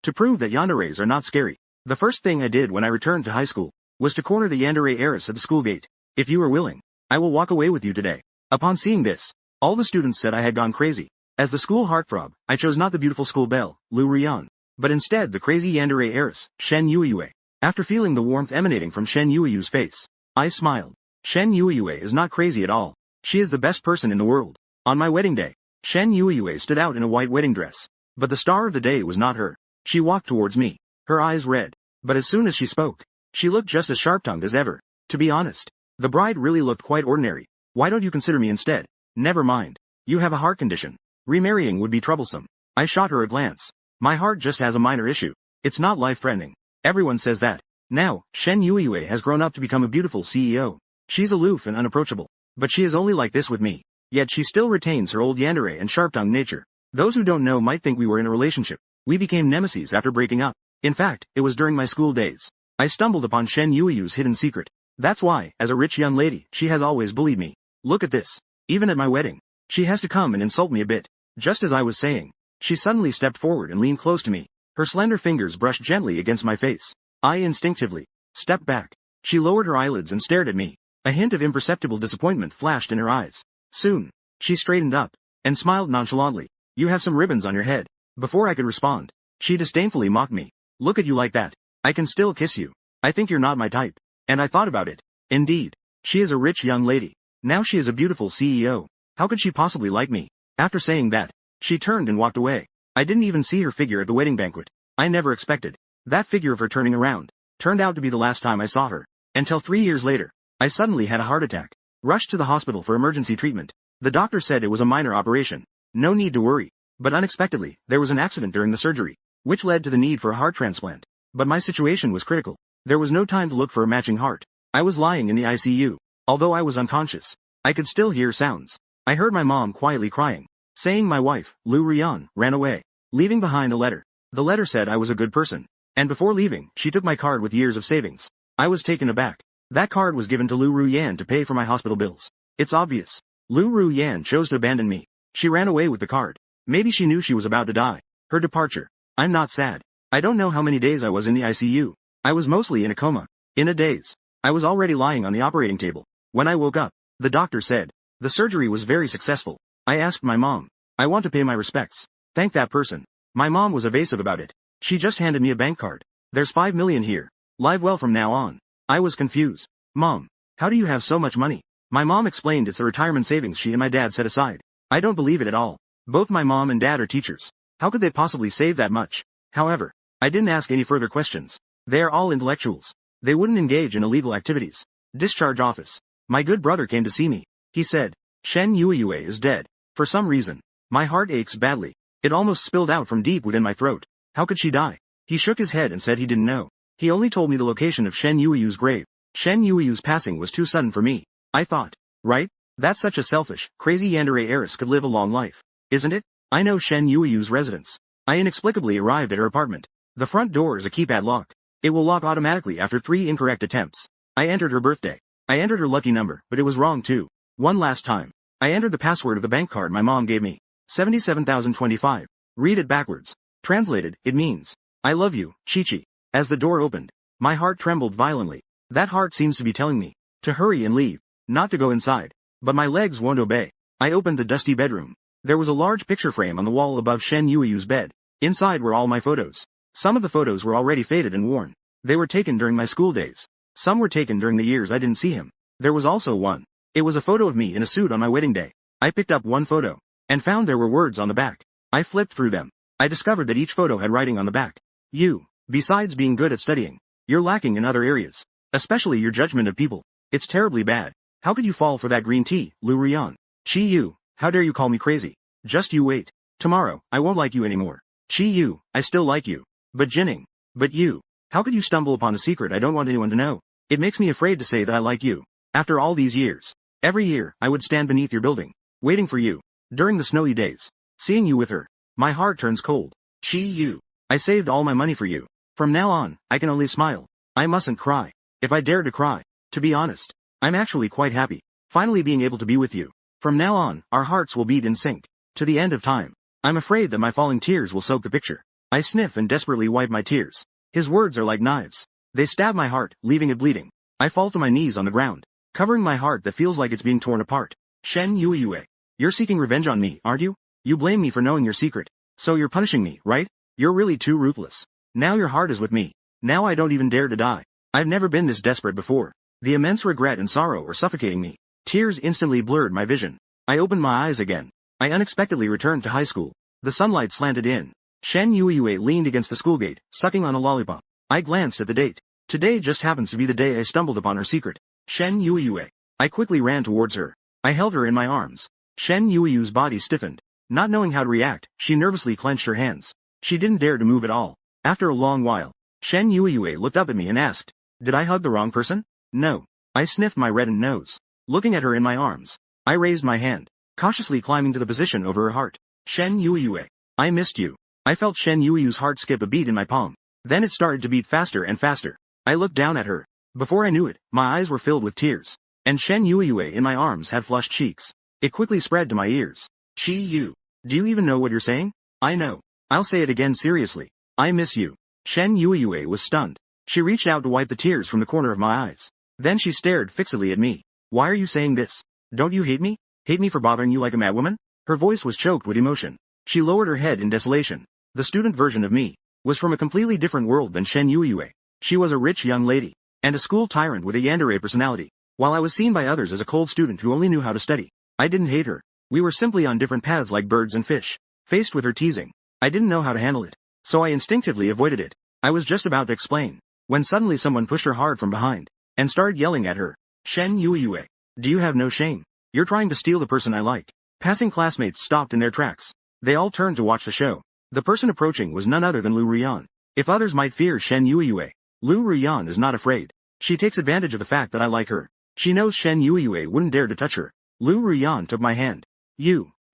To prove that yanderes are not scary, the first thing I did when I returned to high school was to corner the yandere heiress at the school gate. If you are willing, I will walk away with you today. Upon seeing this, all the students said I had gone crazy. As the school heartthrob, I chose not the beautiful school belle, Lu Ruyan, but instead the crazy yandere heiress, Shen Yueyue. After feeling the warmth emanating from Shen Yueyue's face, I smiled. Shen Yueyue is not crazy at all. She is the best person in the world. On my wedding day, Shen Yueyue stood out in a white wedding dress. But the star of the day was not her. She walked towards me, her eyes red. But as soon as she spoke, she looked just as sharp-tongued as ever. To be honest, the bride really looked quite ordinary. Why don't you consider me instead? Never mind. You have a heart condition. Remarrying would be troublesome. I shot her a glance. My heart just has a minor issue. It's not life-threatening. Everyone says that. Now, Shen Yueyue has grown up to become a beautiful CEO. She's aloof and unapproachable. But she is only like this with me. Yet she still retains her old yandere and sharp-tongued nature. Those who don't know might think we were in a relationship. We became nemesis after breaking up. In fact, it was during my school days. I stumbled upon Shen Yueyue's hidden secret. That's why, as a rich young lady, she has always bullied me. Look at this. Even at my wedding, she has to come and insult me a bit. Just as I was saying, she suddenly stepped forward and leaned close to me. Her slender fingers brushed gently against my face. I instinctively stepped back. She lowered her eyelids and stared at me. A hint of imperceptible disappointment flashed in her eyes. Soon, she straightened up and smiled nonchalantly. You have some ribbons on your head. Before I could respond, she disdainfully mocked me. Look at you like that. I can still kiss you. I think you're not my type. And I thought about it. Indeed, she is a rich young lady. Now she is a beautiful CEO. How could she possibly like me? After saying that, she turned and walked away. I didn't even see her figure at the wedding banquet. I never expected that figure of her turning around. Turned out to be the last time I saw her. Until 3 years later, I suddenly had a heart attack. Rushed to the hospital for emergency treatment. The doctor said it was a minor operation. No need to worry. But unexpectedly, there was an accident during the surgery, which led to the need for a heart transplant. But my situation was critical. There was no time to look for a matching heart. I was lying in the ICU. Although I was unconscious, I could still hear sounds. I heard my mom quietly crying, saying my wife, Lu Ruyan, ran away, leaving behind a letter. The letter said I was a good person. And before leaving, she took my card with years of savings. I was taken aback. That card was given to Lu Ruyan to pay for my hospital bills. It's obvious. Lu Ruyan chose to abandon me. She ran away with the card. Maybe she knew she was about to die. Her departure. I'm not sad. I don't know how many days I was in the ICU. I was mostly in a coma. In a daze. I was already lying on the operating table. When I woke up, the doctor said, the surgery was very successful. I asked my mom. I want to pay my respects. Thank that person. My mom was evasive about it. She just handed me a bank card. There's 5 million here. Live well from now on. I was confused. Mom, how do you have so much money? My mom explained it's the retirement savings she and my dad set aside. I don't believe it at all. Both my mom and dad are teachers. How could they possibly save that much? However, I didn't ask any further questions. They are all intellectuals. They wouldn't engage in illegal activities. Discharge office. My good brother came to see me. He said, Shen Yueyue is dead. For some reason, my heart aches badly. It almost spilled out from deep within my throat. How could she die? He shook his head and said he didn't know. He only told me the location of Shen Yueyue's grave. Shen Yueyue's passing was too sudden for me. I thought, right? That such a selfish, crazy yandere heiress could live a long life. Isn't it? I know Shen Yueyue's residence. I inexplicably arrived at her apartment. The front door is a keypad lock. It will lock automatically after 3 incorrect attempts. I entered her birthday. I entered her lucky number, but it was wrong too. One last time. I entered the password of the bank card my mom gave me. 77,025. Read it backwards. Translated, it means, I love you, Chi-Chi. As the door opened, my heart trembled violently. That heart seems to be telling me to hurry and leave, not to go inside. But my legs won't obey. I opened the dusty bedroom. There was a large picture frame on the wall above Shen Yueyue's bed. Inside were all my photos. Some of the photos were already faded and worn. They were taken during my school days. Some were taken during the years I didn't see him. There was also one. It was a photo of me in a suit on my wedding day. I picked up one photo and found there were words on the back. I flipped through them. I discovered that each photo had writing on the back. You, besides being good at studying, you're lacking in other areas, especially your judgment of people. It's terribly bad. How could you fall for that green tea, Lu Ruyan? Chi Yu, how dare you call me crazy? Just you wait. Tomorrow, I won't like you anymore. Chi Yu, I still like you. But Jinning. But you. How could you stumble upon a secret I don't want anyone to know? It makes me afraid to say that I like you. After all these years. Every year, I would stand beneath your building, waiting for you. During the snowy days. Seeing you with her. My heart turns cold. Chi Yu. I saved all my money for you. From now on, I can only smile. I mustn't cry. If I dare to cry. To be honest, I'm actually quite happy. Finally being able to be with you. From now on, our hearts will beat in sync. To the end of time. I'm afraid that my falling tears will soak the picture. I sniff and desperately wipe my tears. His words are like knives. They stab my heart, leaving it bleeding. I fall to my knees on the ground, covering my heart that feels like it's being torn apart. Shen Yueyue. You're seeking revenge on me, aren't you? You blame me for knowing your secret. So you're punishing me, right? You're really too ruthless. Now your heart is with me. Now I don't even dare to die. I've never been this desperate before. The immense regret and sorrow are suffocating me. Tears instantly blurred my vision. I opened my eyes again. I unexpectedly returned to high school. The sunlight slanted in. Shen Yueyue leaned against the school gate, sucking on a lollipop. I glanced at the date. Today just happens to be the day I stumbled upon her secret. Shen Yueyue. I quickly ran towards her. I held her in my arms. Shen Yueyu's body stiffened. Not knowing how to react, she nervously clenched her hands. She didn't dare to move at all. After a long while, Shen Yueyue looked up at me and asked, "Did I hug the wrong person?" "No." I sniffed my reddened nose. Looking at her in my arms, I raised my hand, cautiously climbing to the position over her heart. "Shen Yueyue. I missed you." I felt Shen Yueyu's heart skip a beat in my palm. Then it started to beat faster and faster. I looked down at her. Before I knew it, my eyes were filled with tears. And Shen Yueyue in my arms had flushed cheeks. It quickly spread to my ears. "Chi Yu. Do you even know what you're saying?" "I know. I'll say it again seriously. I miss you." Shen Yueyue was stunned. She reached out to wipe the tears from the corner of my eyes. Then she stared fixedly at me. "Why are you saying this? Don't you hate me? Hate me for bothering you like a madwoman?" Her voice was choked with emotion. She lowered her head in desolation. The student version of me was from a completely different world than Shen Yueyue. She was a rich young lady, and a school tyrant with a yandere personality. While I was seen by others as a cold student who only knew how to study, I didn't hate her. We were simply on different paths like birds and fish. Faced with her teasing, I didn't know how to handle it, so I instinctively avoided it. I was just about to explain, when suddenly someone pushed her hard from behind, and started yelling at her. "Shen Yueyue. Do you have no shame? You're trying to steal the person I like." Passing classmates stopped in their tracks. They all turned to watch the show. The person approaching was none other than Lu Ruyan. If others might fear Shen Yueyue, Lu Ruyan is not afraid. She takes advantage of the fact that I like her. She knows Shen Yueyue wouldn't dare to touch her. Lu Ruyan took my hand.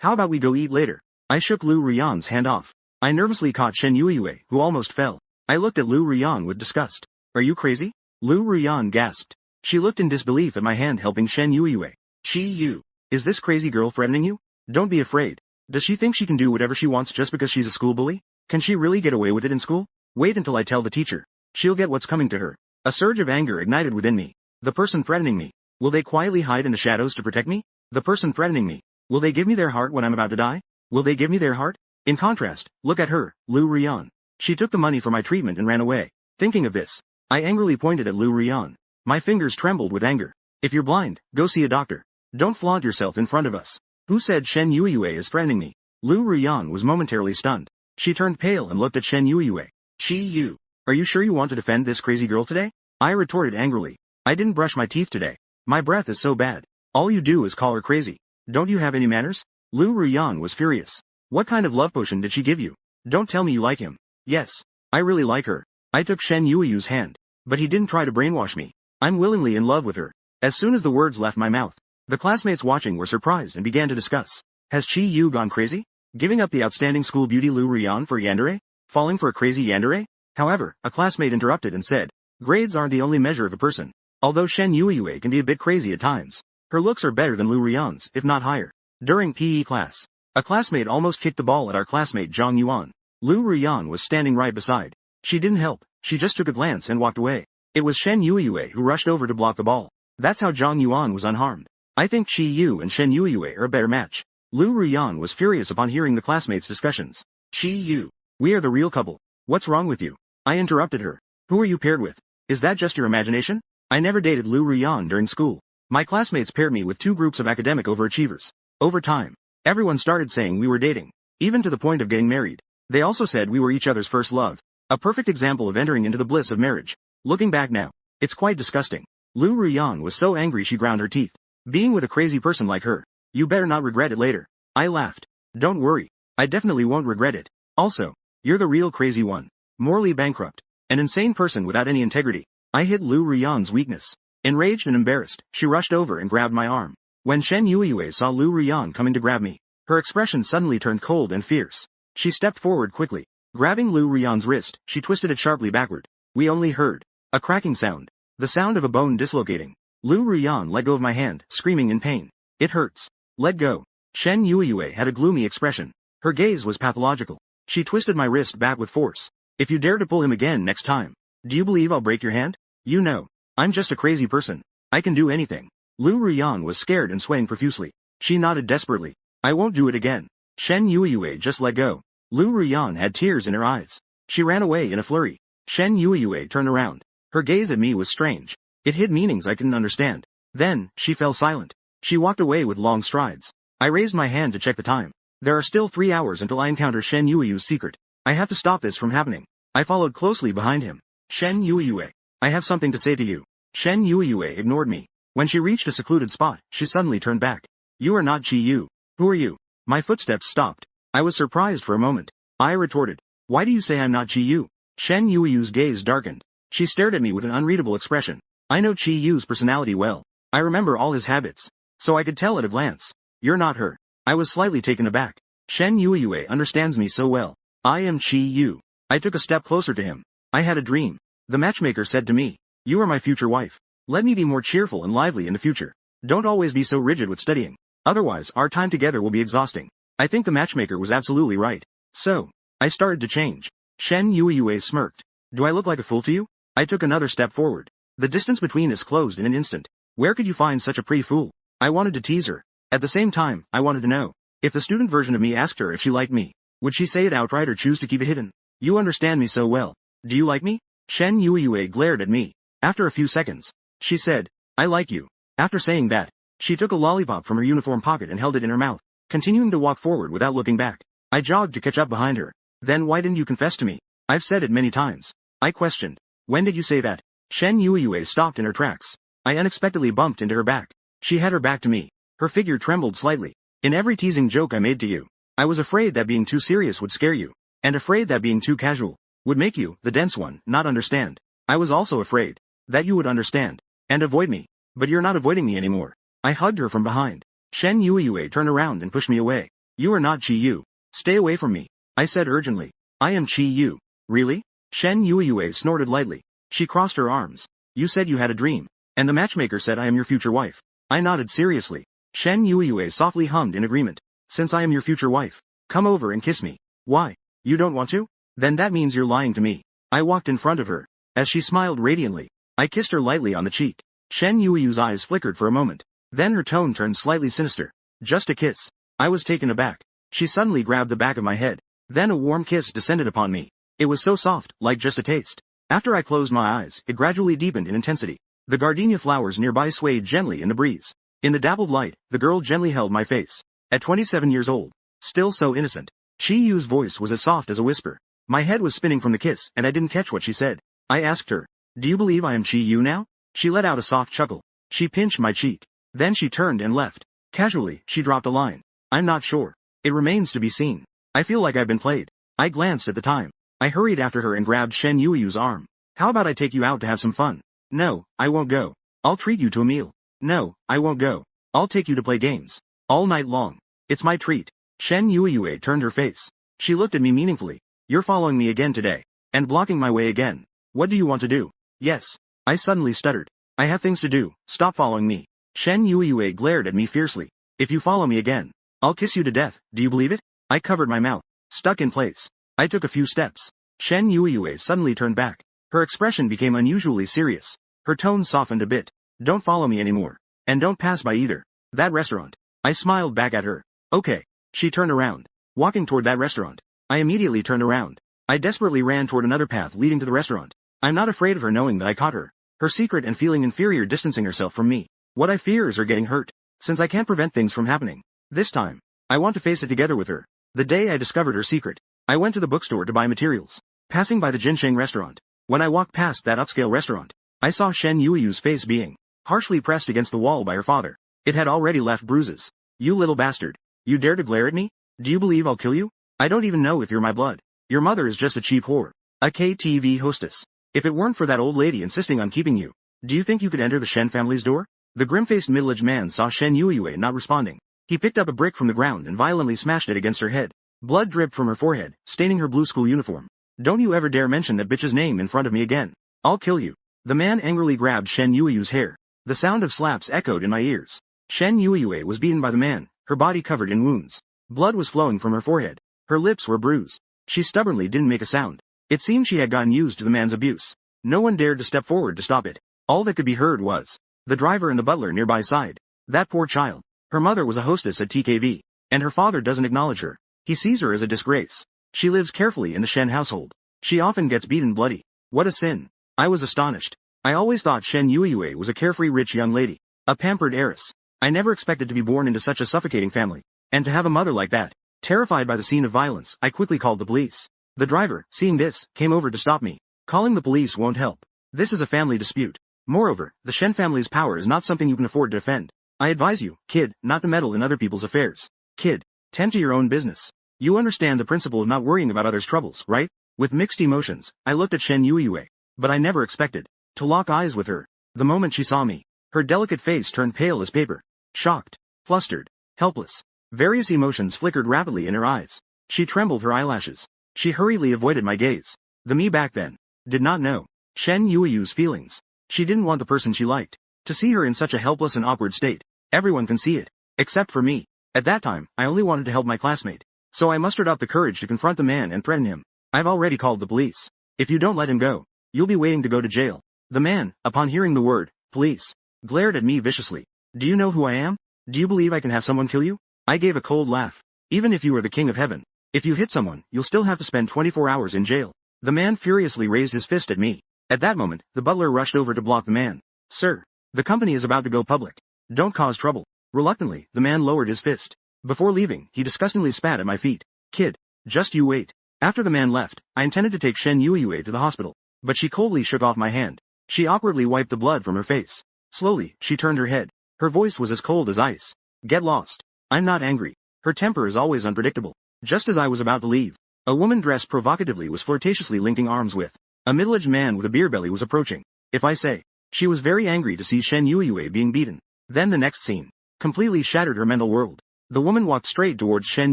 How about we go eat later?" I shook Lu Ruyan's hand off. I nervously caught Shen Yueyue, who almost fell. I looked at Lu Ruyan with disgust. "Are you crazy?" Lu Ruyan gasped. She looked in disbelief at my hand helping Shen Yueyue. "Chi Yu. Is this crazy girl threatening you? Don't be afraid. Does she think she can do whatever she wants just because she's a school bully? Can she really get away with it in school? Wait until I tell the teacher. She'll get what's coming to her." A surge of anger ignited within me. The person threatening me. Will they quietly hide in the shadows to protect me? The person threatening me. Will they give me their heart when I'm about to die? Will they give me their heart? In contrast, look at her, Lu Ruyan. She took the money for my treatment and ran away. Thinking of this, I angrily pointed at Lu Ruyan. My fingers trembled with anger. "If you're blind, go see a doctor. Don't flaunt yourself in front of us." "Who said Shen Yueyue is threatening me?" Lu Ruyan was momentarily stunned. She turned pale and looked at Shen Yueyue. "Chi Yu. Are you sure you want to defend this crazy girl today?" I retorted angrily. "I didn't brush my teeth today. My breath is so bad. All you do is call her crazy. Don't you have any manners?" Lu Ruyan was furious. "What kind of love potion did she give you? Don't tell me you like him." "Yes, I really like her." I took Shen Yueyu's hand, but he didn't try to brainwash me. I'm willingly in love with her. As soon as the words left my mouth, the classmates watching were surprised and began to discuss. Has Chi Yu gone crazy? Giving up the outstanding school beauty Lu Ruyan for yandere? Falling for a crazy yandere? However, a classmate interrupted and said, "Grades aren't the only measure of a person. Although Shen Yueyue can be a bit crazy at times, her looks are better than Lu Ruyan's, if not higher." During PE class, a classmate almost kicked the ball at our classmate Zhang Yuan. Lu Ruyan was standing right beside. She didn't help, she just took a glance and walked away. It was Shen Yueyue who rushed over to block the ball. That's how Zhang Yuan was unharmed. I think Chi Yu and Shen Yueyue are a better match. Lu Ruyan was furious upon hearing the classmates' discussions. "Chi Yu. We are the real couple. What's wrong with you?" I interrupted her. "Who are you paired with? Is that just your imagination?" I never dated Lu Ruyan during school. My classmates paired me with two groups of academic overachievers. Over time, everyone started saying we were dating, even to the point of getting married. They also said we were each other's first love. A perfect example of entering into the bliss of marriage. Looking back now, it's quite disgusting. Lu Ruyan was so angry she ground her teeth. Being with a crazy person like her, you better not regret it later. I laughed. "Don't worry. I definitely won't regret it. Also, you're the real crazy one. Morally bankrupt. An insane person without any integrity." I hit Lu Ruyan's weakness. Enraged and embarrassed, she rushed over and grabbed my arm. When Shen Yueyue saw Lu Ruyan coming to grab me, her expression suddenly turned cold and fierce. She stepped forward quickly. Grabbing Lu Ruyan's wrist, she twisted it sharply backward. We only heard a cracking sound. The sound of a bone dislocating. Lu Ruyan let go of my hand, screaming in pain. "It hurts. Let go." Shen Yueyue had a gloomy expression. Her gaze was pathological. She twisted my wrist back with force. If you dare to pull him again next time, do you believe I'll break your hand? You know, I'm just a crazy person. I can do anything. Lu Ruyan was scared and swaying profusely. She nodded desperately. I won't do it again. Shen Yueyue just let go. Lu Ruyan had tears in her eyes. She ran away in a flurry. Shen Yueyue turned around. Her gaze at me was strange. It hid meanings I couldn't understand. Then, she fell silent. She walked away with long strides. I raised my hand to check the time. There are still 3 hours until I encounter Shen Yueyu's secret. I have to stop this from happening. I followed closely behind him. Shen Yueyue, I have something to say to you. Shen Yueyue ignored me. When she reached a secluded spot, she suddenly turned back. You are not Chi Yu. Who are you? My footsteps stopped. I was surprised for a moment. I retorted. Why do you say I'm not Chi Yu? Shen Yueyu's gaze darkened. She stared at me with an unreadable expression. I know Chi Yu's personality well. I remember all his habits. So I could tell at a glance. You're not her. I was slightly taken aback. Shen Yueyue understands me so well. I am Chi Yu. I took a step closer to him. I had a dream. The matchmaker said to me, you are my future wife. Let me be more cheerful and lively in the future. Don't always be so rigid with studying. Otherwise, our time together will be exhausting. I think the matchmaker was absolutely right. So, I started to change. Shen Yueyue smirked. Do I look like a fool to you? I took another step forward. The distance between us closed in an instant. Where could you find such a pretty fool? I wanted to tease her. At the same time, I wanted to know. If the student version of me asked her if she liked me, would she say it outright or choose to keep it hidden? You understand me so well. Do you like me? Shen Yueyue glared at me. After a few seconds, she said, I like you. After saying that, she took a lollipop from her uniform pocket and held it in her mouth, continuing to walk forward without looking back. I jogged to catch up behind her. Then why didn't you confess to me? I've said it many times. I questioned. When did you say that? Shen Yueyue stopped in her tracks. I unexpectedly bumped into her back. She had her back to me. Her figure trembled slightly. In every teasing joke I made to you, I was afraid that being too serious would scare you, and afraid that being too casual would make you, the dense one, not understand. I was also afraid that you would understand and avoid me. But you're not avoiding me anymore. I hugged her from behind. Shen Yueyue turned around and pushed me away. You are not Chi Yu. Stay away from me. I said urgently. I am Chi Yu. Really? Shen Yueyue snorted lightly. She crossed her arms. You said you had a dream, and the matchmaker said I am your future wife. I nodded seriously. Shen Yueyue softly hummed in agreement. Since I am your future wife, come over and kiss me. Why? You don't want to? Then that means you're lying to me. I walked in front of her. As she smiled radiantly, I kissed her lightly on the cheek. Shen Yueyu's eyes flickered for a moment. Then her tone turned slightly sinister. Just a kiss. I was taken aback. She suddenly grabbed the back of my head. Then a warm kiss descended upon me. It was so soft, like just a taste. After I closed my eyes, it gradually deepened in intensity. The gardenia flowers nearby swayed gently in the breeze. In the dappled light, the girl gently held my face. At 27 years old, still so innocent. Chi Yu's voice was as soft as a whisper. My head was spinning from the kiss, and I didn't catch what she said. I asked her, do you believe I am Chi Yu now? She let out a soft chuckle. She pinched my cheek. Then she turned and left. Casually, she dropped a line. I'm not sure. It remains to be seen. I feel like I've been played. I glanced at the time. I hurried after her and grabbed Shen Yueyu's arm. How about I take you out to have some fun? No, I won't go. I'll treat you to a meal. No, I won't go. I'll take you to play games. All night long. It's my treat. Shen Yueyue turned her face. She looked at me meaningfully. You're following me again today. And blocking my way again. What do you want to do? Yes. I suddenly stuttered. I have things to do. Stop following me. Shen Yueyue glared at me fiercely. If you follow me again, I'll kiss you to death. Do you believe it? I covered my mouth. Stuck in place. I took a few steps. Shen Yueyue suddenly turned back. Her expression became unusually serious. Her tone softened a bit. Don't follow me anymore. And don't pass by either. That restaurant. I smiled back at her. Okay. She turned around. Walking toward that restaurant. I immediately turned around. I desperately ran toward another path leading to the restaurant. I'm not afraid of her knowing that I caught her. Her secret and feeling inferior distancing herself from me. What I fear is her getting hurt. Since I can't prevent things from happening. This time, I want to face it together with her. The day I discovered her secret, I went to the bookstore to buy materials. Passing by the Jinsheng restaurant. When I walked past that upscale restaurant, I saw Shen Yueyu's face being harshly pressed against the wall by her father. It had already left bruises. You little bastard. You dare to glare at me? Do you believe I'll kill you? I don't even know if you're my blood. Your mother is just a cheap whore. A KTV hostess. If it weren't for that old lady insisting on keeping you, do you think you could enter the Shen family's door? The grim-faced middle-aged man saw Shen Yueyue not responding. He picked up a brick from the ground and violently smashed it against her head. Blood dripped from her forehead, staining her blue school uniform. Don't you ever dare mention that bitch's name in front of me again. I'll kill you. The man angrily grabbed Shen Yueyu's hair. The sound of slaps echoed in my ears. Shen Yueyue was beaten by the man, her body covered in wounds. Blood was flowing from her forehead. Her lips were bruised. She stubbornly didn't make a sound. It seemed she had gotten used to the man's abuse. No one dared to step forward to stop it. All that could be heard was the driver and the butler nearby sighed. That poor child. Her mother was a hostess at TKV, and her father doesn't acknowledge her. He sees her as a disgrace. She lives carefully in the Shen household. She often gets beaten bloody. What a sin. I was astonished. I always thought Shen Yueyue was a carefree rich young lady, a pampered heiress. I never expected to be born into such a suffocating family, and to have a mother like that. Terrified by the scene of violence, I quickly called the police. The driver, seeing this, came over to stop me. Calling the police won't help. This is a family dispute. Moreover, the Shen family's power is not something you can afford to defend. I advise you, kid, not to meddle in other people's affairs. Kid, tend to your own business. You understand the principle of not worrying about others' troubles, right? With mixed emotions, I looked at Shen Yueyue, but I never expected to lock eyes with her. The moment she saw me, her delicate face turned pale as paper. Shocked, flustered, helpless. Various emotions flickered rapidly in her eyes. She trembled her eyelashes. She hurriedly avoided my gaze. The me back then did not know Shen Yueyu's feelings. She didn't want the person she liked to see her in such a helpless and awkward state. Everyone can see it, except for me. At that time, I only wanted to help my classmate. So I mustered up the courage to confront the man and threaten him. I've already called the police. If you don't let him go, you'll be waiting to go to jail. The man, upon hearing the word, police, glared at me viciously. Do you know who I am? Do you believe I can have someone kill you? I gave a cold laugh. Even if you are the king of heaven, if you hit someone, you'll still have to spend 24 hours in jail. The man furiously raised his fist at me. At that moment, the butler rushed over to block the man. Sir, the company is about to go public. Don't cause trouble. Reluctantly, the man lowered his fist. Before leaving, he disgustingly spat at my feet. Kid, just you wait. After the man left, I intended to take Shen Yueyue to the hospital, but she coldly shook off my hand. She awkwardly wiped the blood from her face. Slowly, she turned her head. Her voice was as cold as ice. Get lost. I'm not angry. Her temper is always unpredictable. Just as I was about to leave, a woman dressed provocatively was flirtatiously linking arms with a middle-aged man with a beer belly was approaching. If I say, she was very angry to see Shen Yueyue being beaten. Then the next scene completely shattered her mental world. The woman walked straight towards Shen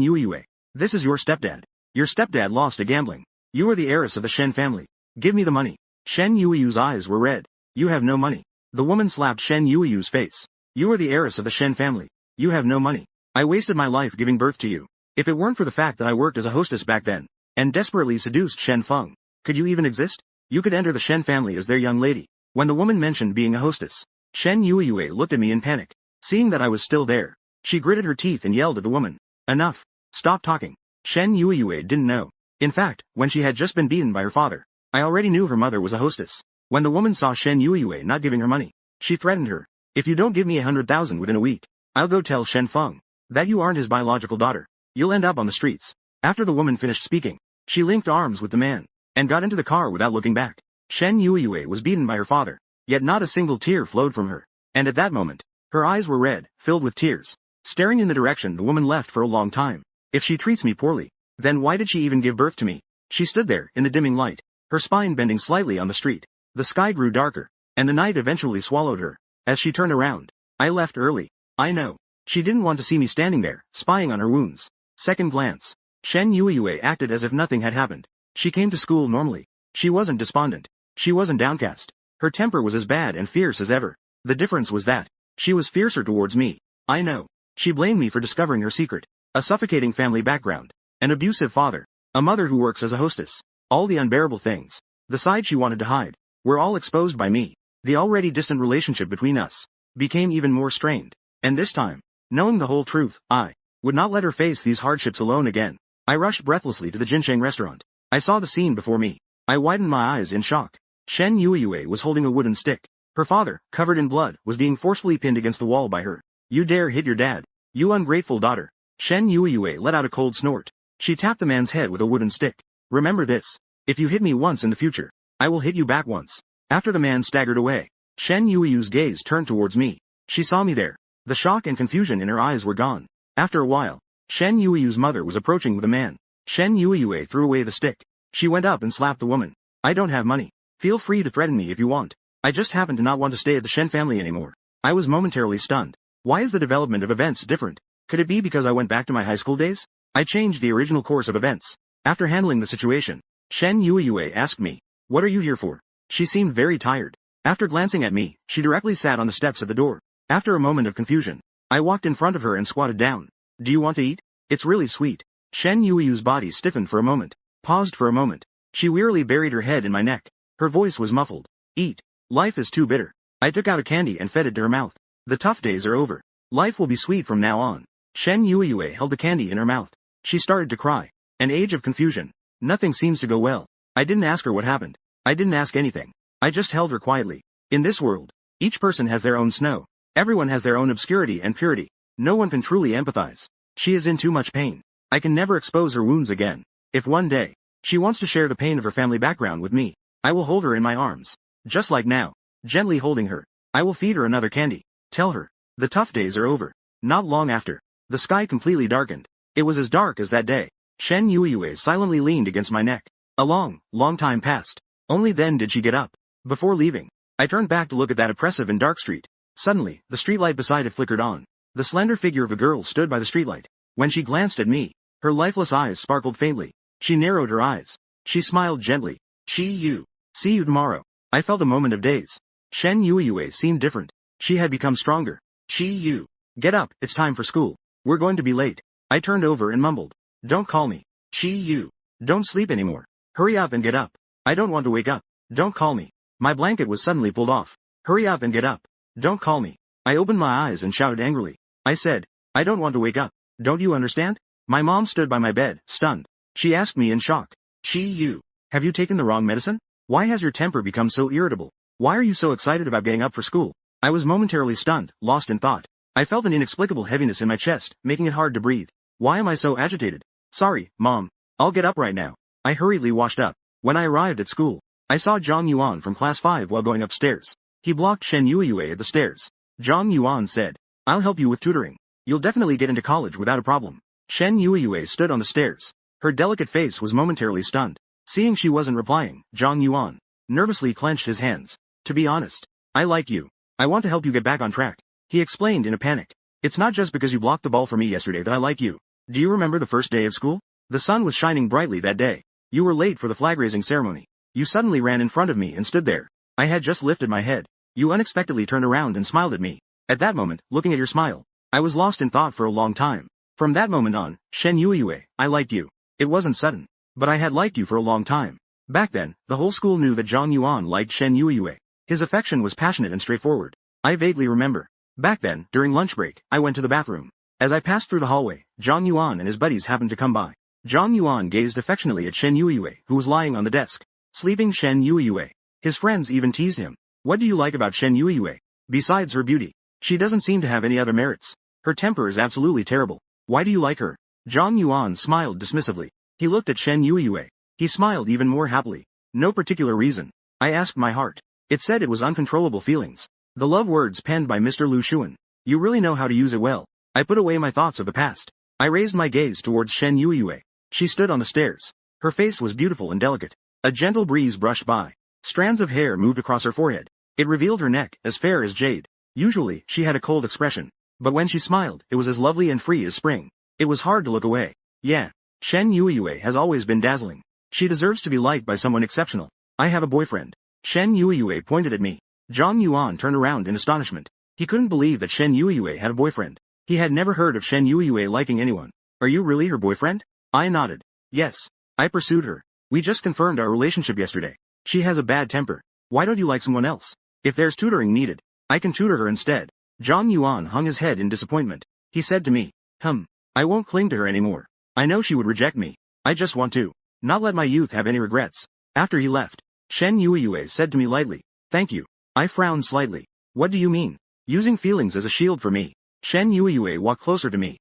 Yueyue. This is your stepdad. Your stepdad lost at gambling. You are the heiress of the Shen family. Give me the money. Shen Yueyu's eyes were red. You have no money. The woman slapped Shen Yueyu's face. You are the heiress of the Shen family. You have no money. I wasted my life giving birth to you. If it weren't for the fact that I worked as a hostess back then, and desperately seduced Shen Feng, could you even exist? You could enter the Shen family as their young lady. When the woman mentioned being a hostess, Shen Yueyue looked at me in panic. Seeing that I was still there, she gritted her teeth and yelled at the woman. Enough. Stop talking. Shen Yueyue didn't know. In fact, when she had just been beaten by her father, I already knew her mother was a hostess. When the woman saw Shen Yueyue not giving her money, she threatened her. If you don't give me 100,000 within a week, I'll go tell Shen Feng that you aren't his biological daughter. You'll end up on the streets. After the woman finished speaking, she linked arms with the man and got into the car without looking back. Shen Yueyue was beaten by her father, yet not a single tear flowed from her. And at that moment, her eyes were red, filled with tears, staring in the direction the woman left for a long time. If she treats me poorly, then why did she even give birth to me? She stood there in the dimming light, her spine bending slightly on the street. The sky grew darker, and the night eventually swallowed her. As she turned around, I left early. I know. She didn't want to see me standing there, spying on her wounds. Second glance. Shen Yueyue acted as if nothing had happened. She came to school normally. She wasn't despondent. She wasn't downcast. Her temper was as bad and fierce as ever. The difference was that she was fiercer towards me. I know. She blamed me for discovering her secret. A suffocating family background. An abusive father. A mother who works as a hostess. All the unbearable things, the side she wanted to hide, were all exposed by me. The already distant relationship between us became even more strained. And this time, knowing the whole truth, I would not let her face these hardships alone again. I rushed breathlessly to the Jincheng restaurant. I saw the scene before me. I widened my eyes in shock. Shen Yueyue was holding a wooden stick. Her father, covered in blood, was being forcefully pinned against the wall by her. You dare hit your dad. You ungrateful daughter. Shen Yueyue let out a cold snort. She tapped the man's head with a wooden stick. Remember this. If you hit me once in the future, I will hit you back once. After the man staggered away, Shen Yueyu's gaze turned towards me. She saw me there. The shock and confusion in her eyes were gone. After a while, Shen Yueyu's mother was approaching with a man. Shen Yueyue threw away the stick. She went up and slapped the woman. I don't have money. Feel free to threaten me if you want. I just happen to not want to stay at the Shen family anymore. I was momentarily stunned. Why is the development of events different? Could it be because I went back to my high school days? I changed the original course of events. After handling the situation, Shen Yueyue asked me, what are you here for? She seemed very tired. After glancing at me, she directly sat on the steps at the door. After a moment of confusion, I walked in front of her and squatted down. Do you want to eat? It's really sweet. Shen Yueyu's body stiffened for a moment. Paused for a moment. She wearily buried her head in my neck. Her voice was muffled. Eat. Life is too bitter. I took out a candy and fed it to her mouth. The tough days are over. Life will be sweet from now on. Shen Yueyue held the candy in her mouth. She started to cry. An age of confusion. Nothing seems to go well. I didn't ask her what happened. I didn't ask anything. I just held her quietly. In this world, each person has their own snow. Everyone has their own obscurity and purity. No one can truly empathize. She is in too much pain. I can never expose her wounds again. If one day, she wants to share the pain of her family background with me, I will hold her in my arms. Just like now. Gently holding her. I will feed her another candy. Tell her. The tough days are over. Not long after. The sky completely darkened. It was as dark as that day. Shen Yueyue silently leaned against my neck. A long time passed. Only then did she get up. Before leaving, I turned back to look at that oppressive and dark street. Suddenly, the streetlight beside it flickered on. The slender figure of a girl stood by the streetlight. When she glanced at me, her lifeless eyes sparkled faintly. She narrowed her eyes. She smiled gently. See you tomorrow. I felt a moment of daze. Shen Yueyue seemed different. She had become stronger. See you. Get up, it's time for school. We're going to be late. I turned over and mumbled. Don't call me. See you. Don't sleep anymore. Hurry up and get up. I don't want to wake up. Don't call me. My blanket was suddenly pulled off. Hurry up and get up. Don't call me. I opened my eyes and shouted angrily. I said, I don't want to wake up. Don't you understand? My mom stood by my bed, stunned. She asked me in shock. See you. Have you taken the wrong medicine? Why has your temper become so irritable? Why are you so excited about getting up for school? I was momentarily stunned, lost in thought. I felt an inexplicable heaviness in my chest, making it hard to breathe. Why am I so agitated? Sorry, Mom. I'll get up right now. I hurriedly washed up. When I arrived at school, I saw Zhang Yuan from class 5 while going upstairs. He blocked Shen Yueyue at the stairs. Zhang Yuan said, I'll help you with tutoring. You'll definitely get into college without a problem. Shen Yueyue stood on the stairs. Her delicate face was momentarily stunned. Seeing she wasn't replying, Zhang Yuan nervously clenched his hands. To be honest, I like you. I want to help you get back on track. He explained in a panic. It's not just because you blocked the ball for me yesterday that I like you. Do you remember the first day of school? The sun was shining brightly that day. You were late for the flag-raising ceremony. You suddenly ran in front of me and stood there. I had just lifted my head. You unexpectedly turned around and smiled at me. At that moment, looking at your smile, I was lost in thought for a long time. From that moment on, Shen Yueyue, I liked you. It wasn't sudden. But I had liked you for a long time. Back then, the whole school knew that Zhang Yuan liked Shen Yueyue. His affection was passionate and straightforward. I vaguely remember. Back then, during lunch break, I went to the bathroom. As I passed through the hallway, Zhang Yuan and his buddies happened to come by. Zhang Yuan gazed affectionately at Shen Yueyue, who was lying on the desk. Sleeping Shen Yueyue. His friends even teased him. What do you like about Shen Yueyue? Besides her beauty, she doesn't seem to have any other merits. Her temper is absolutely terrible. Why do you like her? Zhang Yuan smiled dismissively. He looked at Shen Yueyue. He smiled even more happily. No particular reason. I asked my heart. It said it was uncontrollable feelings. The love words penned by Mr. Lu Xuan. You really know how to use it well. I put away my thoughts of the past. I raised my gaze towards Shen Yueyue. She stood on the stairs. Her face was beautiful and delicate. A gentle breeze brushed by. Strands of hair moved across her forehead. It revealed her neck, as fair as jade. Usually, she had a cold expression. But when she smiled, it was as lovely and free as spring. It was hard to look away. Yeah. Shen Yueyue has always been dazzling. She deserves to be liked by someone exceptional. I have a boyfriend. Shen Yueyue pointed at me. Zhang Yuan turned around in astonishment. He couldn't believe that Shen Yueyue had a boyfriend. He had never heard of Shen Yueyue liking anyone. Are you really her boyfriend? I nodded. Yes. I pursued her. We just confirmed our relationship yesterday. She has a bad temper. Why don't you like someone else? If there's tutoring needed, I can tutor her instead. Zhang Yuan hung his head in disappointment. He said to me, I won't cling to her anymore. I know she would reject me. I just want to not let my youth have any regrets. After he left, Shen Yueyue said to me lightly, thank you. I frowned slightly. What do you mean? Using feelings as a shield for me. Shen Yueyue walked closer to me.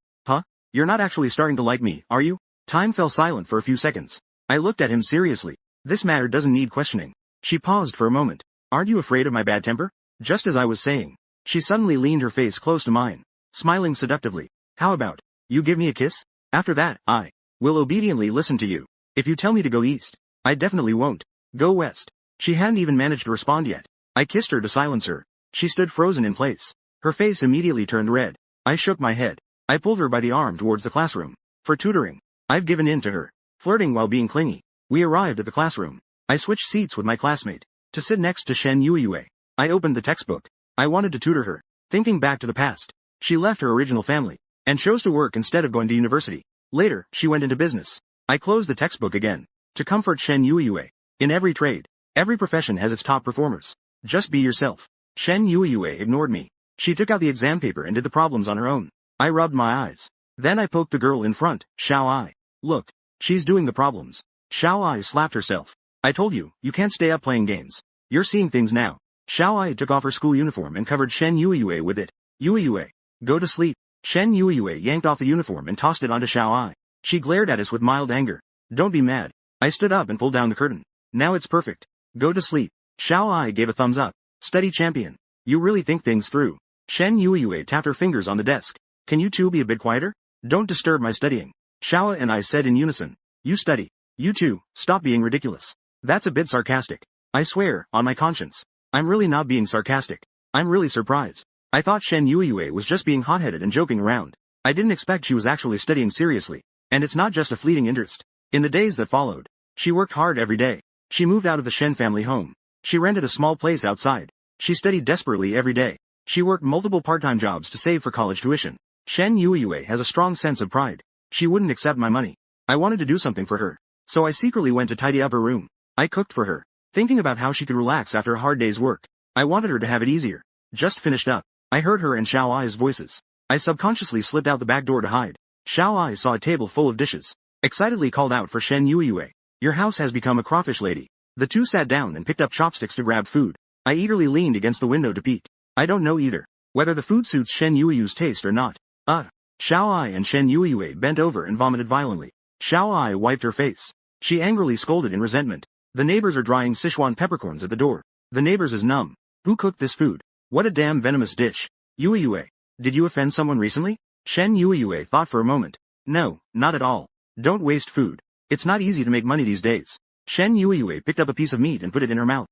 You're not actually starting to like me, are you? Time fell silent for a few seconds. I looked at him seriously. This matter doesn't need questioning. She paused for a moment. Aren't you afraid of my bad temper? Just as I was saying, she suddenly leaned her face close to mine, smiling seductively. How about, you give me a kiss? After that, I will obediently listen to you. If you tell me to go east, I definitely won't go west. She hadn't even managed to respond yet. I kissed her to silence her. She stood frozen in place. Her face immediately turned red. I shook my head. I pulled her by the arm towards the classroom. For tutoring, I've given in to her. Flirting while being clingy. We arrived at the classroom. I switched seats with my classmate to sit next to Shen Yueyue. I opened the textbook. I wanted to tutor her. Thinking back to the past, she left her original family and chose to work instead of going to university. Later, she went into business. I closed the textbook again. to comfort Shen Yueyue. In every trade, every profession has its top performers. Just be yourself. Shen Yueyue ignored me. She took out the exam paper and did the problems on her own. I rubbed my eyes. Then I poked the girl in front, Xiao Ai. Look, she's doing the problems. Xiao Ai slapped herself. I told you, you can't stay up playing games. You're seeing things now. Xiao Ai took off her school uniform and covered Shen Yueyue with it. Yueyue, go to sleep. Shen Yueyue yanked off the uniform and tossed it onto Xiao Ai. She glared at us with mild anger. Don't be mad. I stood up and pulled down the curtain. Now it's perfect. Go to sleep. Xiao Ai gave a thumbs up. Steady champion. You really think things through. Shen Yueyue tapped her fingers on the desk. Can you two be a bit quieter? Don't disturb my studying. Xiao and I said in unison. You study. You two, stop being ridiculous. That's a bit sarcastic. I swear, on my conscience. I'm really not being sarcastic. I'm really surprised. I thought Shen Yueyue was just being hot-headed and joking around. I didn't expect she was actually studying seriously. And it's not just a fleeting interest. In the days that followed, she worked hard every day. She moved out of the Shen family home. She rented a small place outside. She studied desperately every day. She worked multiple part-time jobs to save for college tuition. Shen Yueyue has a strong sense of pride. She wouldn't accept my money. I wanted to do something for her. So I secretly went to tidy up her room. I cooked for her, thinking about how she could relax after a hard day's work. I wanted her to have it easier. Just finished up. I heard her and Xiao Ai's voices. I subconsciously slipped out the back door to hide. Xiao Ai saw a table full of dishes. Excitedly called out for Shen Yueyue. Your house has become a crawfish lady. The two sat down and picked up chopsticks to grab food. I eagerly leaned against the window to peek. I don't know either. Whether the food suits Shen Yueyu's taste or not. Xiao Ai and Shen Yueyue bent over and vomited violently. Xiao Ai wiped her face. She angrily scolded in resentment. The neighbors are drying Sichuan peppercorns at the door. The neighbors is numb. Who cooked this food? What a damn venomous dish. Yueyue, did you offend someone recently? Shen Yueyue thought for a moment. No, not at all. Don't waste food. It's not easy to make money these days. Shen Yueyue picked up a piece of meat and put it in her mouth.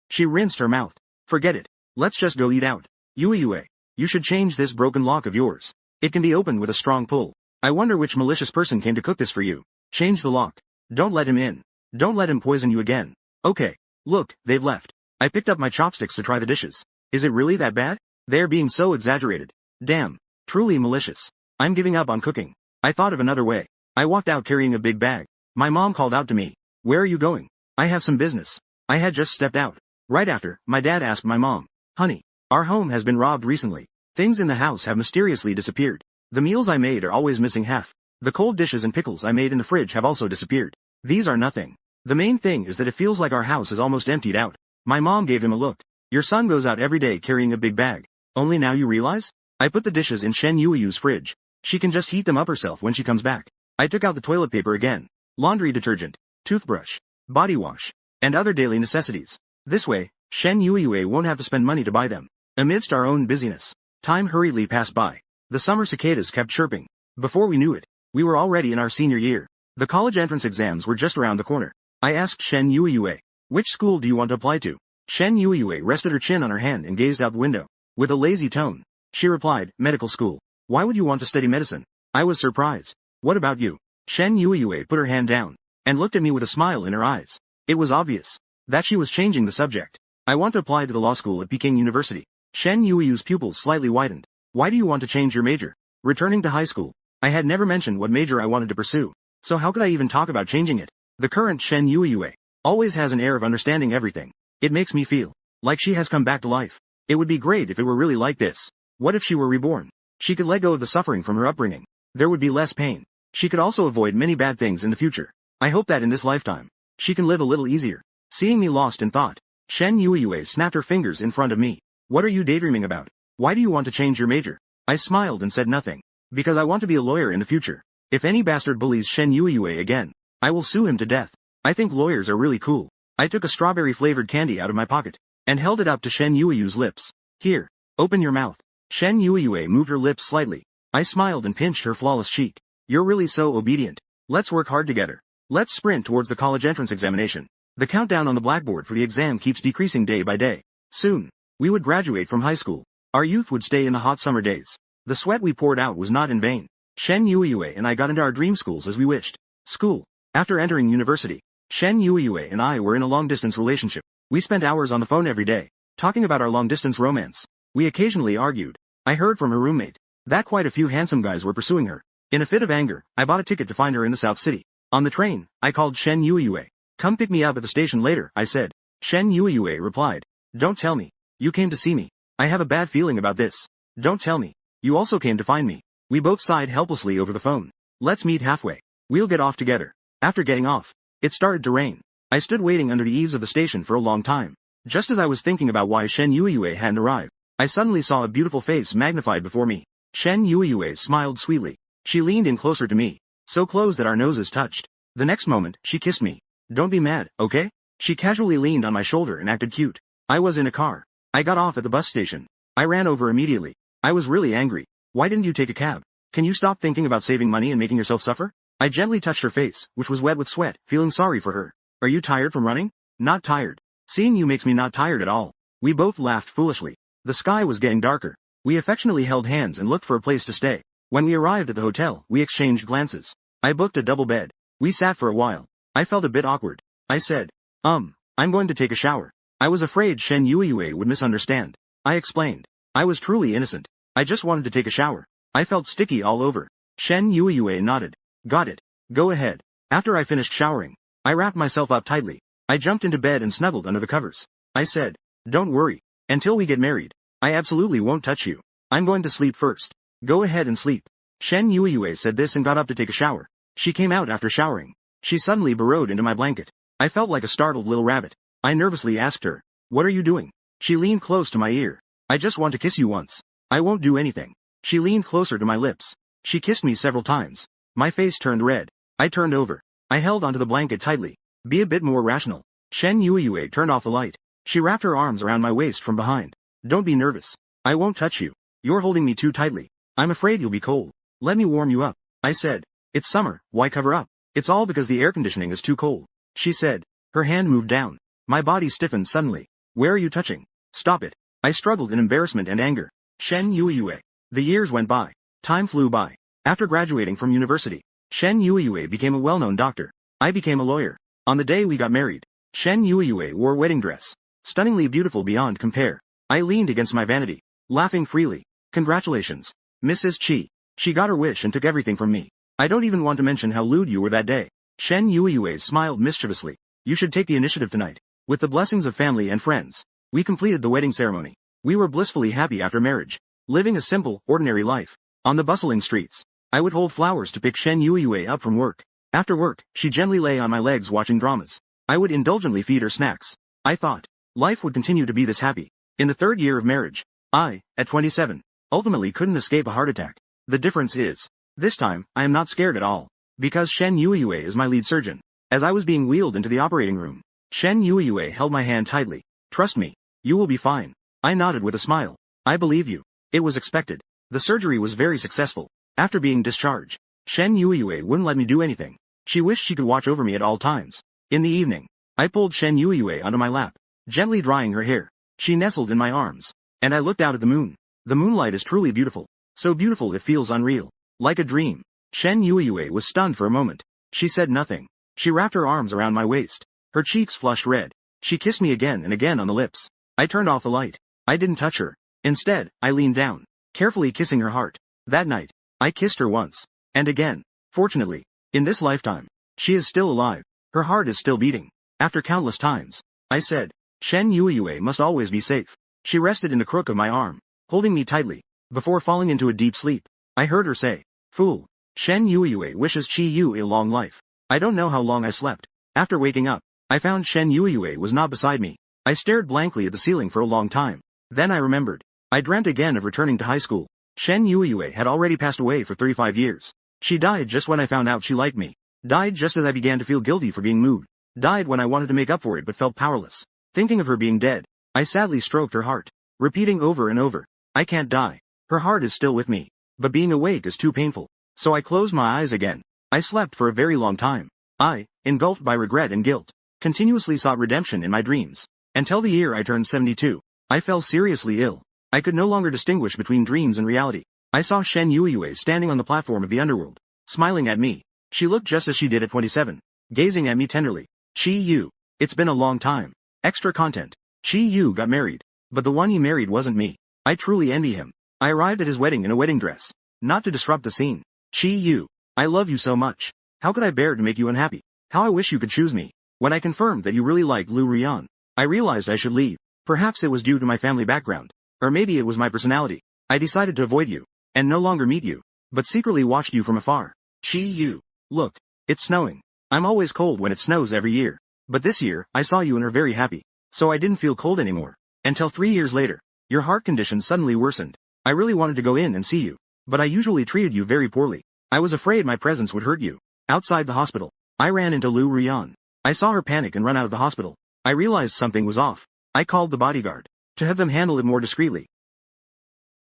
She rinsed her mouth. Forget it. Let's just go eat out. Yueyue, you should change this broken lock of yours. It can be opened with a strong pull. I wonder which malicious person came to cook this for you. Change the lock. Don't let him in. Don't let him poison you again. Okay. Look, they've left. I picked up my chopsticks to try the dishes. Is it really that bad? They're being so exaggerated. Damn. Truly malicious. I'm giving up on cooking. I thought of another way. I walked out carrying a big bag. My mom called out to me. Where are you going? I have some business. I had just stepped out. Right after, my dad asked my mom. Honey, our home has been robbed recently. Things in the house have mysteriously disappeared. The meals I made are always missing half. The cold dishes and pickles I made in the fridge have also disappeared. These are nothing. The main thing is that it feels like our house is almost emptied out. My mom gave him a look. Your son goes out every day carrying a big bag. Only now you realize? I put the dishes in Shen Yueyu's fridge. She can just heat them up herself when she comes back. I took out the toilet paper again. Laundry detergent, toothbrush, body wash, and other daily necessities. This way, Shen Yueyue won't have to spend money to buy them. Amidst our own busyness, time hurriedly passed by. The summer cicadas kept chirping. Before we knew it, we were already in our senior year. The college entrance exams were just around the corner. I asked Shen Yueyue, which school do you want to apply to? Shen Yueyue rested her chin on her hand and gazed out the window. With a lazy tone, she replied, medical school. Why would you want to study medicine? I was surprised. What about you? Shen Yueyue put her hand down, and looked at me with a smile in her eyes. It was obvious that she was changing the subject. I want to apply to the law school at Peking University. Shen Yueyu's pupils slightly widened. Why do you want to change your major? Returning to high school, I had never mentioned what major I wanted to pursue. So how could I even talk about changing it? The current Shen Yueyue always has an air of understanding everything. It makes me feel like she has come back to life. It would be great if it were really like this. What if she were reborn? She could let go of the suffering from her upbringing. There would be less pain. She could also avoid many bad things in the future. I hope that in this lifetime, she can live a little easier. Seeing me lost in thought, Shen Yueyue snapped her fingers in front of me. What are you daydreaming about? Why do you want to change your major? I smiled and said nothing. Because I want to be a lawyer in the future. If any bastard bullies Shen Yueyue again, I will sue him to death. I think lawyers are really cool. I took a strawberry-flavored candy out of my pocket, and held it up to Shen Yueyu's lips. Here, open your mouth. Shen Yueyue moved her lips slightly. I smiled and pinched her flawless cheek. You're really so obedient. Let's work hard together. Let's sprint towards the college entrance examination. The countdown on the blackboard for the exam keeps decreasing day by day. Soon, we would graduate from high school. Our youth would stay in the hot summer days. The sweat we poured out was not in vain. Shen Yueyue and I got into our dream schools as we wished. School. After entering university, Shen Yueyue and I were in a long-distance relationship. We spent hours on the phone every day, talking about our long-distance romance. We occasionally argued. I heard from her roommate that quite a few handsome guys were pursuing her. In a fit of anger, I bought a ticket to find her in the South City. On the train, I called Shen Yueyue. Come pick me up at the station later, I said. Shen Yueyue replied. Don't tell me. You came to see me. I have a bad feeling about this. Don't tell me. You also came to find me. We both sighed helplessly over the phone. Let's meet halfway. We'll get off together. After getting off, it started to rain. I stood waiting under the eaves of the station for a long time. Just as I was thinking about why Shen Yueyue hadn't arrived, I suddenly saw a beautiful face magnified before me. Shen Yueyue smiled sweetly. She leaned in closer to me, so close that our noses touched. The next moment, she kissed me. Don't be mad, okay? She casually leaned on my shoulder and acted cute. I was in a car. I got off at the bus station. I ran over immediately. I was really angry. Why didn't you take a cab? Can you stop thinking about saving money and making yourself suffer? I gently touched her face, which was wet with sweat, feeling sorry for her. Are you tired from running? Not tired. Seeing you makes me not tired at all. We both laughed foolishly. The sky was getting darker. We affectionately held hands and looked for a place to stay. When we arrived at the hotel, we exchanged glances. I booked a double bed. We sat for a while. I felt a bit awkward. I said, I'm going to take a shower. I was afraid Shen Yueyue would misunderstand. I explained. I was truly innocent. I just wanted to take a shower. I felt sticky all over. Shen Yueyue nodded. Got it. Go ahead. After I finished showering, I wrapped myself up tightly. I jumped into bed and snuggled under the covers. I said, don't worry. Until we get married, I absolutely won't touch you. I'm going to sleep first. Go ahead and sleep. Shen Yueyue said this and got up to take a shower. She came out after showering. She suddenly burrowed into my blanket. I felt like a startled little rabbit. I nervously asked her, what are you doing? She leaned close to my ear. I just want to kiss you once. I won't do anything. She leaned closer to my lips. She kissed me several times. My face turned red. I turned over. I held onto the blanket tightly. Be a bit more rational. Shen Yueyue turned off the light. She wrapped her arms around my waist from behind. Don't be nervous. I won't touch you. You're holding me too tightly. I'm afraid you'll be cold. Let me warm you up. I said. It's summer, why cover up? It's all because the air conditioning is too cold. She said. Her hand moved down. My body stiffened suddenly. Where are you touching? Stop it. I struggled in embarrassment and anger. Shen Yueyue. The years went by. Time flew by. After graduating from university, Shen Yueyue became a well-known doctor. I became a lawyer. On the day we got married, Shen Yueyue wore a wedding dress. Stunningly beautiful beyond compare. I leaned against my vanity, laughing freely. Congratulations, Mrs. Chi. She got her wish and took everything from me. I don't even want to mention how lewd you were that day. Shen Yueyue smiled mischievously. You should take the initiative tonight. With the blessings of family and friends, we completed the wedding ceremony. We were blissfully happy after marriage, living a simple, ordinary life. On the bustling streets, I would hold flowers to pick Shen Yueyue up from work. After work, she gently lay on my legs watching dramas. I would indulgently feed her snacks. I thought, life would continue to be this happy. In the third year of marriage, I, at 27, ultimately couldn't escape a heart attack. The difference is, this time, I am not scared at all. Because Shen Yueyue is my lead surgeon. As I was being wheeled into the operating room, Shen Yueyue held my hand tightly. Trust me, you will be fine. I nodded with a smile. I believe you. It was expected. The surgery was very successful. After being discharged, Shen Yueyue wouldn't let me do anything. She wished she could watch over me at all times. In the evening, I pulled Shen Yueyue onto my lap, gently drying her hair. She nestled in my arms, and I looked out at the moon. The moonlight is truly beautiful. So beautiful it feels unreal. Like a dream. Shen Yueyue was stunned for a moment. She said nothing. She wrapped her arms around my waist. Her cheeks flushed red. She kissed me again and again on the lips. I turned off the light. I didn't touch her. Instead, I leaned down, carefully kissing her heart. That night, I kissed her once. And again. Fortunately, in this lifetime, she is still alive. Her heart is still beating. After countless times, I said, Shen Yueyue must always be safe. She rested in the crook of my arm, holding me tightly. Before falling into a deep sleep, I heard her say, Fool. Shen Yueyue wishes Chi Yu a long life. I don't know how long I slept. After waking up, I found Shen Yueyue was not beside me. I stared blankly at the ceiling for a long time. Then I remembered. I dreamt again of returning to high school. Shen Yueyue had already passed away for 35 years. She died just when I found out she liked me. Died just as I began to feel guilty for being moved. Died when I wanted to make up for it but felt powerless. Thinking of her being dead, I sadly stroked her heart, repeating over and over, I can't die. Her heart is still with me. But being awake is too painful. So I closed my eyes again. I slept for a very long time. I, engulfed by regret and guilt, continuously sought redemption in my dreams. Until the year I turned 72. I fell seriously ill. I could no longer distinguish between dreams and reality. I saw Shen Yueyue standing on the platform of the underworld, smiling at me. She looked just as she did at 27, gazing at me tenderly. Chi Yu. It's been a long time. Extra content. Chi Yu got married. But the one he married wasn't me. I truly envy him. I arrived at his wedding in a wedding dress. Not to disrupt the scene. Chi Yu. I love you so much. How could I bear to make you unhappy? How I wish you could choose me. When I confirmed that you really like Lu Rian, I realized I should leave. Perhaps it was due to my family background. Or maybe it was my personality. I decided to avoid you. And no longer meet you. But secretly watched you from afar. You. Look. It's snowing. I'm always cold when it snows every year. But this year, I saw you and are very happy. So I didn't feel cold anymore. Until 3 years later. Your heart condition suddenly worsened. I really wanted to go in and see you. But I usually treated you very poorly. I was afraid my presence would hurt you. Outside the hospital, I ran into Lu Rian. I saw her panic and run out of the hospital. I realized something was off. I called the bodyguard. To have them handle it more discreetly.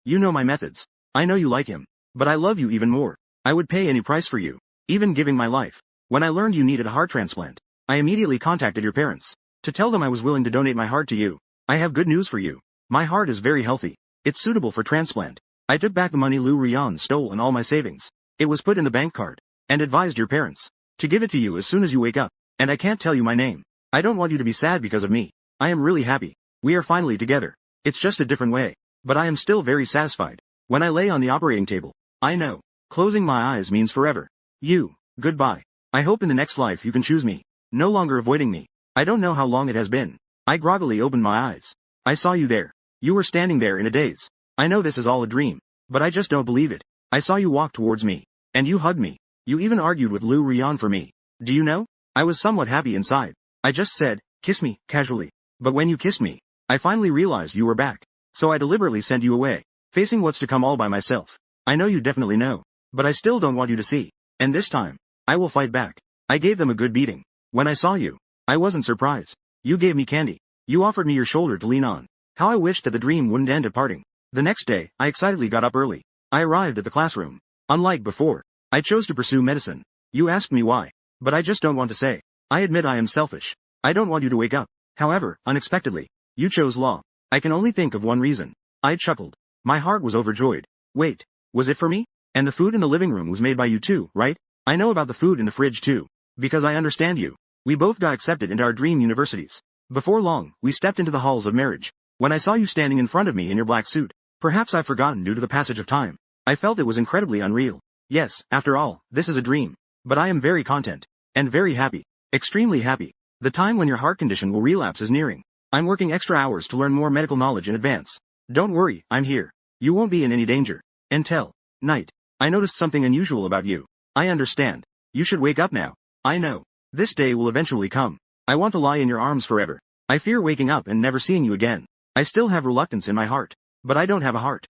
You know my methods. I know you like him. But I love you even more. I would pay any price for you. Even giving my life. When I learned you needed a heart transplant, I immediately contacted your parents. To tell them I was willing to donate my heart to you. I have good news for you. My heart is very healthy. It's suitable for transplant. I took back the money Lu Rian stole and all my savings. It was put in the bank card. And advised your parents. To give it to you as soon as you wake up. And I can't tell you my name. I don't want you to be sad because of me. I am really happy. We are finally together. It's just a different way. But I am still very satisfied. When I lay on the operating table, I know. Closing my eyes means forever. You. Goodbye. I hope in the next life you can choose me. No longer avoiding me. I don't know how long it has been. I groggily opened my eyes. I saw you there. You were standing there in a daze. I know this is all a dream. But I just don't believe it. I saw you walk towards me. And you hugged me. You even argued with Lu Rian for me. Do you know? I was somewhat happy inside. I just said, kiss me, casually. But when you kissed me, I finally realized you were back. So I deliberately sent you away. Facing what's to come all by myself. I know you definitely know. But I still don't want you to see. And this time, I will fight back. I gave them a good beating. When I saw you, I wasn't surprised. You gave me candy. You offered me your shoulder to lean on. How I wished that the dream wouldn't end at parting. The next day, I excitedly got up early. I arrived at the classroom. Unlike before, I chose to pursue medicine. You asked me why. But I just don't want to say. I admit I am selfish. I don't want you to wake up. However, unexpectedly, you chose law. I can only think of one reason. I chuckled. My heart was overjoyed. Wait, was it for me? And the food in the living room was made by you too, right? I know about the food in the fridge too. Because I understand you. We both got accepted into our dream universities. Before long, we stepped into the halls of marriage. When I saw you standing in front of me in your black suit, perhaps I've forgotten due to the passage of time. I felt it was incredibly unreal. Yes, after all, this is a dream. But I am very content. And very happy. Extremely happy. The time when your heart condition will relapse is nearing. I'm working extra hours to learn more medical knowledge in advance. Don't worry, I'm here. You won't be in any danger. Until night. I noticed something unusual about you. I understand. You should wake up now. I know. This day will eventually come. I want to lie in your arms forever. I fear waking up and never seeing you again. I still have reluctance in my heart. But I don't have a heart.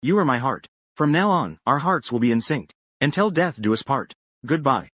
You are my heart. From now on, our hearts will be in sync. Until death do us part. Goodbye.